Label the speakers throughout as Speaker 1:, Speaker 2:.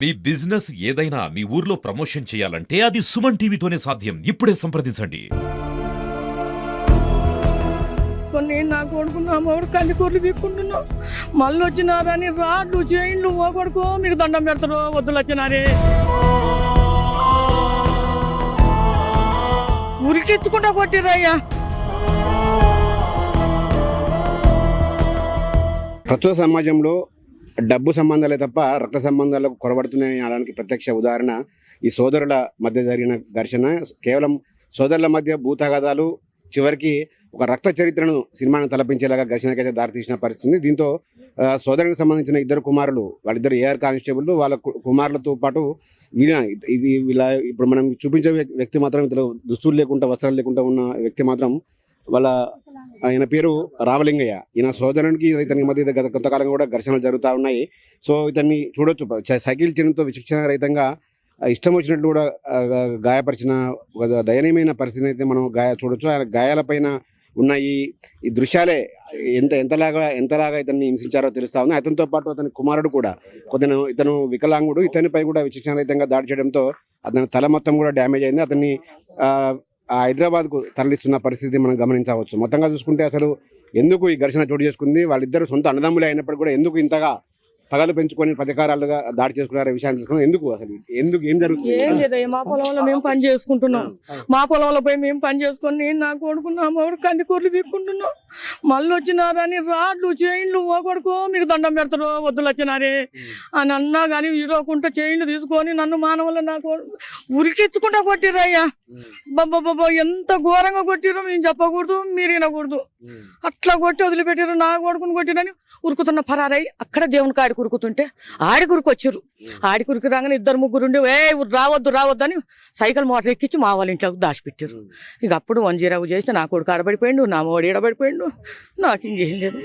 Speaker 1: మీ business ఏదైనా మీ ఊర్లో promotion చేయాలంటే అది సుమన్ టీవీతోనే సాధ్యం. ఇప్పుడే సంప్రదించండి.
Speaker 2: కొన్ని నా కొడుకు నా మొగుడు కందికూరలు పీక్కుంటున్నావు, మళ్ళీ వచ్చినారని రాడ్లు చైన్లు ఓ కొడుకు మీకు దండం పెడతారు, వద్దులు వచ్చినారే ఉరికిచ్చుకుంటా కొట్టిరయ్యా.
Speaker 3: ప్రస్తుత సమాజంలో డబ్బు సంబంధాలే తప్ప రక్త సంబంధాలకు కొరబడుతున్నాయని అనడానికి ప్రత్యక్ష ఉదాహరణ ఈ సోదరుల మధ్య జరిగిన ఘర్షణ. కేవలం సోదరుల మధ్య భూతగాదాలు చివరికి ఒక రక్త చరిత్రను సినిమాను తలపించేలాగా ఘర్షణకైతే దారితీసిన పరిస్థితి. దీంతో సోదరునికి సంబంధించిన ఇద్దరు కుమారులు, వాళ్ళిద్దరు ఏఆర్ కానిస్టేబుల్, వాళ్ళ కుమారులతో పాటు ఇది ఇలా ఇప్పుడు మనం చూపించే వ్యక్తి మాత్రం ఇతను దుస్తులు లేకుండా వస్త్రాలు లేకుండా ఉన్న వ్యక్తి మాత్రం ఆయన పేరు రామలింగయ్య. ఈయన సోదరునికి ఇతని మధ్య గత కొంతకాలంగా కూడా ఘర్షణలు జరుగుతూ ఉన్నాయి. సో ఇతన్ని చూడొచ్చు, సైకిల్ చిన్నుతో విచక్షణ రహితంగా ఇష్టం వచ్చినట్లు కూడా గాయపరిచిన దయనీయమైన పరిస్థితిని అయితే మనం చూడొచ్చు. ఆయన గాయాలపైన ఉన్న ఈ దృశ్యాలే ఎంతలాగా ఇతన్ని హింసించారో తెలుస్తా ఉంది. అతనితో పాటు అతని కుమారుడు కూడా ఇతను వికలాంగుడు, ఇతనిపై కూడా విచక్షణ రహితంగా దాడి చేయడంతో అతని తల మొత్తం కూడా డ్యామేజ్ అయింది. అతన్ని హైదరాబాద్కు తరలిస్తున్న పరిస్థితి మనం గమనించవచ్చు. మొత్తంగా చూసుకుంటే అసలు ఎందుకు ఈ ఘర్షణ చోటు చేసుకుంది, వాళ్ళిద్దరు సొంత అన్నదమ్ములే అయినప్పటికీ కూడా ఎందుకు ఇంతగా పగలు పెంచుకొని ప్రతీకారాలుగా దాడి చేసుకున్నారో విషయాన్ని తెలుసుకున్నాం. ఎందుకు అసలు ఏం జరుగుతుంది?
Speaker 2: ఏం లేదయ్యా, మా పొలంలో మేము పని చేసుకుంటున్నాం. మా పొలంలో పోయి మేము పని చేసుకొని నా కొడుకు నా మొగుడు కందికూరలు పీక్కుంటున్నాం, మళ్ళీ వచ్చినారని రాడ్లు చైన్లు ఓ కొడుకు మీకు దండం పెడతారు, వద్దులు వచ్చినారే అని అన్నా కానీ ఇరోకుంటా చైన్లు తీసుకొని నన్ను మానవులు నాకు ఉరికిచ్చుకుంటా కొట్టిరయ్యా. బాబా ఎంత ఘోరంగా కొట్టిరో మేము చెప్పకూడదు, మీరు వినకూడదు. అట్లా కొట్టి వదిలిపెట్టారు. నా కొడుకుని కొట్టిరని ఉరుకుతున్న పరారై అక్కడ దేవుని కాడి కురుకుతుంటే ఆడి కురికి వచ్చారు. ఆడి కురికి రాగానే ఇద్దరు ముగ్గురు ఉండి రావద్దు అని సైకిల్ మోటార్ ఎక్కించి మా వాళ్ళ ఇంట్లోకి దాచిపెట్టారు. ఇక అప్పుడు 1-0 చేస్తే నా కొడుకు ఆడబడిపోయిండు, నా మోడి ఏడబడిపోయిండు, నాకు ఇంకేం లేదు.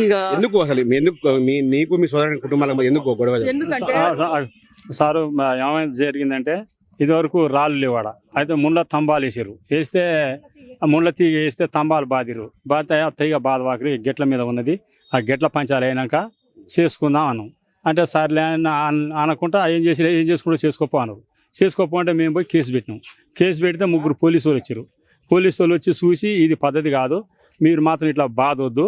Speaker 2: ఇక
Speaker 3: ఎందుకు అసలు నీకు మీ సోదరుని కుటుంబాలకు ఎందుకు గొడవ?
Speaker 2: ఎందుకంటే
Speaker 4: సారు ఏమైనా జరిగిందంటే ఇదివరకు రాళ్ళు లేవాడ, అయితే ముండ్ల తంబాలు వేసారు. వేస్తే ఆ ముండ్ల తీగ వేస్తే తంబాలు బాదిరు. బాధితే తీగ బాధవాకరి గెట్ల మీద ఉన్నది. ఆ గెట్ల పంచాలు అయినాక చేసుకుందాం అన్నాం. అంటే సర్లే అనకుండా ఏం చేసుకుంటూ చేసుకోపో అన్నారు. చేసుకోపో అంటే మేము పోయి కేసు పెట్టినాం. కేసు పెడితే 3 పోలీసు వాళ్ళు వచ్చారు. పోలీసు వాళ్ళు వచ్చి చూసి ఇది పద్ధతి కాదు, మీరు మాత్రం ఇట్లా బాధొద్దు,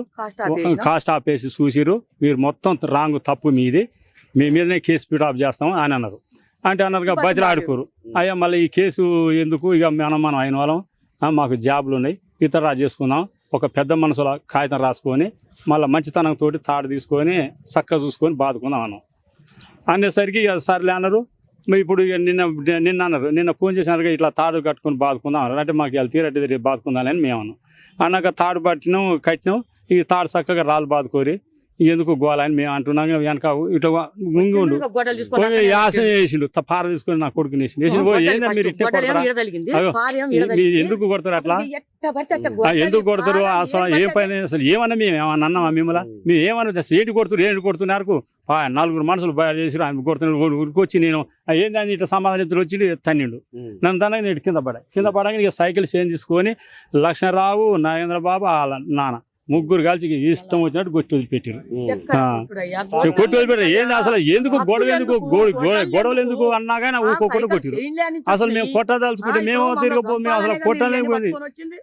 Speaker 4: కాస్ట్ ఆపేసి చూసిరు, మీరు మొత్తం రాంగ్ తప్పు మీది, మీ మీదనే కేసు పిటాప్ చేస్తాం అని అన్నారు. అంటే అన్నారుగా బతిలా ఆడుకోరు. అయ్యా మళ్ళీ ఈ కేసు ఎందుకు, ఇక మనం అయిన వాళ్ళం, మాకు జాబులు ఉన్నాయి, ఇతర చేసుకుందాం, ఒక పెద్ద మనసుల కాగితం రాసుకొని మళ్ళీ మంచితనంతో తాడు తీసుకొని చక్కగా చూసుకొని బాదుకుందాం అన్నాం. అనేసరికి ఇక సర్లే అన్నారు. ఇప్పుడు ఇక నిన్న అన్నారు, నిన్న ఫోన్ చేసినారుగా ఇట్లా తాడు కట్టుకొని బాదుకుందాం అన్నారు. అంటే మాకు ఇలా తీరట్టి బాదుకుందామని మేము అన్నాం. అన్నాక తాడు కట్టినాం. ఈ తాడు చక్కగా రాళ్ళు బాదుకోరి ఎందుకు గోలని మేము అంటున్నాం. వెనక ఇట్లా ముంగి ఉండు యాసన వేసిండు, పార తీసుకొని నా కొడుకుని వేసిండు. మీరు ఇట్టే కొడతారా, మీరు ఎందుకు కొడతారు అట్లా, ఎందుకు కొడతారు అసలు ఏం పైన అసలు ఏమన్నా మేము ఏమన్నా అన్నామా మిమ్మల్ని? మేము ఏమన్నా ఏంటి కొడుతున్నారు 4 మనుషులు చేసి ఆయన కొడుతున్నారు. ఉరికొచ్చి నేను ఏందని ఇట్లా సమాధానం వచ్చి తన్నిండు. నన్ను తనగా నేను కింద పడగా ఇక సైకిల్ చేంజ్ తీసుకొని లక్ష్మణరావు, నాగేంద్ర బాబు, వాళ్ళ నాన్న 3 కలిసి ఇష్టం వచ్చినట్టు కొట్టి వదిలిపెట్టారు. కొట్టి వదిలిపెట్టారు. ఏంది అసలు ఎందుకు గొడవలు ఎందుకు అన్నా కానీ ఊకోకుండా కొట్టారు. అసలు మేము కొట్టదలుచుకుంటే మేము తిరగపో, మేము అసలు కొట్టలేకపోయింది.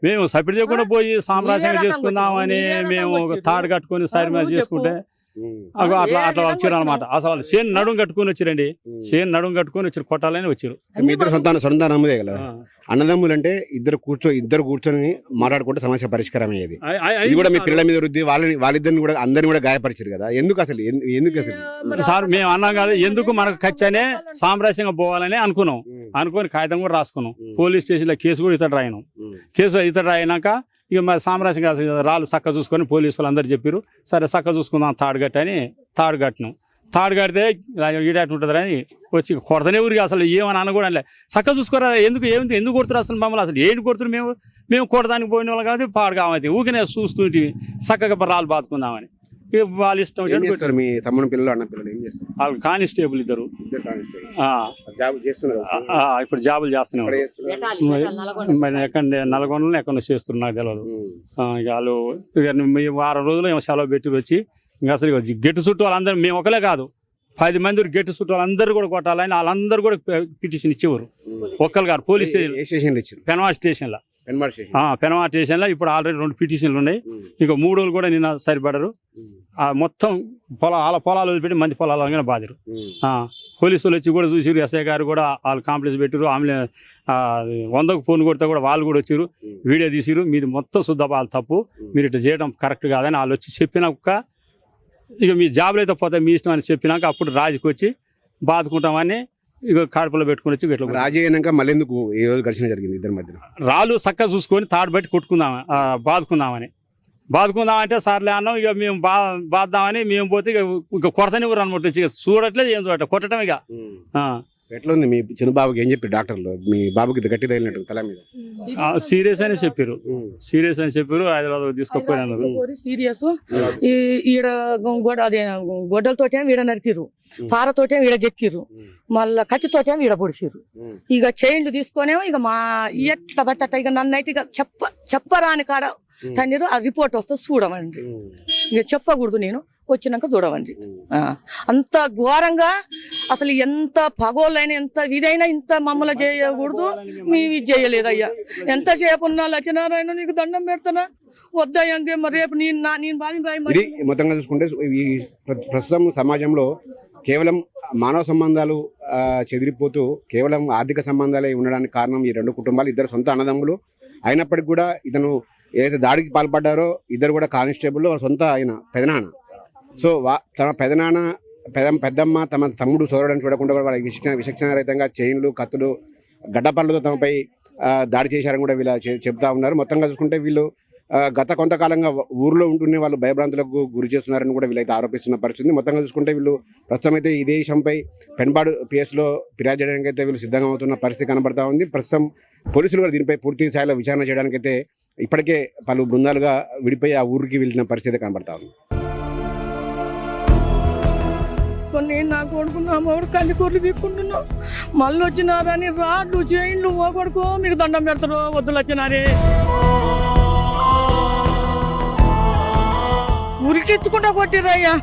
Speaker 4: మేము సపిడి చేయకుండా పోయి సామ్రాజ్యంగా చేసుకుందామని మేము తాడు కట్టుకొని సరి మీద చేసుకుంటే అట్లా వచ్చారు అనమాట. అసలు సేన్ నడుము కట్టుకొని వచ్చారండి. సేన్ నడుము కట్టుకొని వచ్చారు, కొట్టాలని వచ్చారు.
Speaker 3: మీ ఇద్దరు సొంత అన్నదమ్ములే కదా. అన్నదమ్ములు అంటే ఇద్దరు కూర్చొని మాట్లాడుకుంటే సమస్య పరిష్కారం అయ్యేది. ఇది కూడా మీ పిల్లల మీద వృద్ధి వాళ్ళిద్దరిని కూడా అందరిని కూడా గాయపరిచారు కదా. ఎందుకు అసలు
Speaker 4: సార్ మేము అన్నాం కదా, ఎందుకు మనకు ఖచ్చితంగా సామ్రాజ్యంగా పోవాలని అనుకొని కాగితం కూడా రాసుకున్నాం. పోలీస్ స్టేషన్లో కేసు కూడా ఇతడు రాయినాం. ఇతడు రాయినాక ఇక మరి సామ్రాజ్యంగా రాళ్ళు చక్క చూసుకొని పోలీసు వాళ్ళు అందరు చెప్పారు. సరే చక్క చూసుకుందాం తాడు కట్టని తాడు కట్టినాం. తాడు కడితే ఈడాటి ఉంటుందని వచ్చి కొడతనే ఊరికి అసలు ఏమని అన్న కూడా అనలే. చక్క చూసుకోరా, ఎందుకు కొడుతున్నారు అసలు మమ్మల్ని, అసలు ఏంటి కొడుతున్నారు, మేము కొడడానికి పోయిన వాళ్ళు కాదు, పాడు కావాలి ఊరికే చూస్తుంటే చక్కగా రాళ్ళు బాదుకుందామని. వాళ్ళు ఇష్టం
Speaker 3: వచ్చారు. మీ తమ్ముడు పిల్లలు అన్న పిల్లలు ఏం చేస్తారు?
Speaker 4: వాళ్ళు కానిస్టేబుల్ ఇద్దరు ఇప్పుడు జాబులు చేస్తున్నారు. ఎక్కడ నల్గొండలో ఎక్కడ చేస్తున్నారు నాకు తెలియదు. ఇక వాళ్ళు 6 రోజులు ఏమో సెలవు పెట్టి వచ్చి ఇంకా అసలు గెట్టు చుట్టూ వాళ్ళందరూ మేము ఒకలే కాదు 10 మంది గెట్టు చుట్టూ అందరూ కూడా కొట్టాలని వాళ్ళందరూ కూడా పిటిషన్ ఇచ్చేవారు. ఒక్కరు గారు పోలీస్ స్టేషన్
Speaker 3: ఏ స్టేషన్లో ఇచ్చారు?
Speaker 4: పెనవాడ స్టేషన్లో
Speaker 3: పెన్మార్ స్టేషన్.
Speaker 4: పెనవాడ స్టేషన్లో ఇప్పుడు ఆల్రెడీ 2 పిటిషన్లు ఉన్నాయి. ఇంకా 3 రోజులు కూడా నిన్న సరిపడరు. మొత్తం వాళ్ళ పొలాలు వదిలిపెట్టి మంది పొలాలు బాధిరు. పోలీసు వాళ్ళు వచ్చి కూడా చూసిరు. ఎస్ఐ గారు కూడా వాళ్ళు కాంప్లైంట్స్ పెట్టారు. ఆమె 100కు ఫోన్ కొడితే కూడా వాళ్ళు కూడా వచ్చారు, వీడియో తీసిరు. మీది మొత్తం శుద్ధ వాళ్ళు తప్పు, మీరు ఇట్లా చేయడం కరెక్ట్ కాదని వాళ్ళు వచ్చి చెప్పినాక ఇక మీ జాబ్లో అయితే పోతే మీ ఇష్టం అని చెప్పినాక అప్పుడు రాజుకి వచ్చి బాదుకుంటామని ఇక కడుపులో పెట్టుకుని వచ్చి ఇట్లా
Speaker 3: రాజీ అయినాక మళ్ళీ ఎందుకు ఈ రోజు ఘర్షణ జరిగింది ఇద్దరి మధ్యన?
Speaker 4: రాళ్ళు చక్కగా చూసుకొని తాడు బట్టి బాదుకుందామంటే సర్లే అన్నాం. ఇక మేము బాద్దామని మేము పోతే ఇక కొడతనే ఊరు అనమాట. ఇక చూడట్లేదు, ఏం చూడట కొట్టడం ఇక.
Speaker 3: ఎట్లా ఉంది మీ చిన్న బాబుకి? ఏం చెప్పారు డాక్టర్లు? మీ బాబుకి గట్టి తగిలినట్టు తల మీద
Speaker 4: సీరియస్ అని చెప్పారు. హైదరాబాద్ తీసుకుపోయినారు.
Speaker 2: సీరియస్ ఈడ అదే గొడ్డలతోటే ఈడ నరికిరు, పారతోటే ఈడ చెక్కిరు, మళ్ళా కత్తితోటే ఈడ పొడిచిరు. ఇక చైన్లు తీసుకొనేమో ఇక మా ఎట్లా పట్టట ఇక నన్ను అయితే ఇక చెప్పరాని కాడ తన్నీరు. ఆ రిపోర్ట్ వస్తే చూడమండి, ఇక చెప్పకూడదు, నేను వచ్చినాక చూడవండి. అంత ఘోరంగా అసలు ఎంత పగోళ్ళైనా ఎంత ఇదైనా ఇంత మమ్మల్ని చేయకూడదు. మేము ఇది చేయలేదయ్యా. ఎంతసేపు ఉన్నా లక్ష్మీనారాయణ నీకు దండం పెడతానా వద్దయ్యా, ఇంకేమో రేపు నేను
Speaker 3: ఇది మొత్తంగా చూసుకుంటే ఈ ప్రస్తుతం సమాజంలో కేవలం మానవ సంబంధాలు చెదిరిపోతూ కేవలం ఆర్థిక సంబంధాలే ఉండడానికి కారణం ఈ 2 కుటుంబాలు. ఇద్దరు సొంత అన్నదమ్ములు అయినప్పటికీ కూడా ఇతను ఏదైతే దాడికి పాల్పడ్డారో ఇద్దరు కూడా కానిస్టేబుల్, సొంత ఆయన పెదనాన్న. సో తమ పెద్దమ్మ తమ తమ్ముడు సోదరుడని చూడకుండా కూడా వాళ్ళకి విచక్షణారహితంగా చైన్లు, కత్తులు, గడ్డపళ్ళతో తమపై దాడి చేశారని కూడా వీళ్ళు చెప్తా ఉన్నారు. మొత్తంగా చూసుకుంటే వీళ్ళు గత కొంతకాలంగా ఊర్లో ఉంటూనే వాళ్ళు భయభ్రాంతులకు గురి చేస్తున్నారని కూడా వీళ్ళైతే ఆరోపిస్తున్న పరిస్థితి. మొత్తంగా చూసుకుంటే వీళ్ళు ప్రస్తుతం అయితే ఇదే విషయంపై పెన్బాడు పిఎస్లో ఫిర్యాదు చేయడానికి అయితే వీళ్ళు సిద్ధంగా అవుతున్న పరిస్థితి కనబడతా ఉంది. ప్రస్తుతం పోలీసులు కూడా దీనిపై పూర్తి స్థాయిలో విచారణ చేయడానికైతే ఇప్పటికే పలు బృందాలుగా విడిపోయి ఆ ఊరికి వెళ్ళిన పరిస్థితి కనబడతా ఉంది.
Speaker 2: కొన్ని నా కొడుకున్నాము కందికూరలు పీక్కుంటున్నాం, మళ్ళీ వచ్చినారని రాడ్లు చైన్లు ఓకొడుకో మీకు దండం పెడతారు వద్దులు వచ్చినారే. ఉరికించుకుంటా కొట్టిరయ్యా.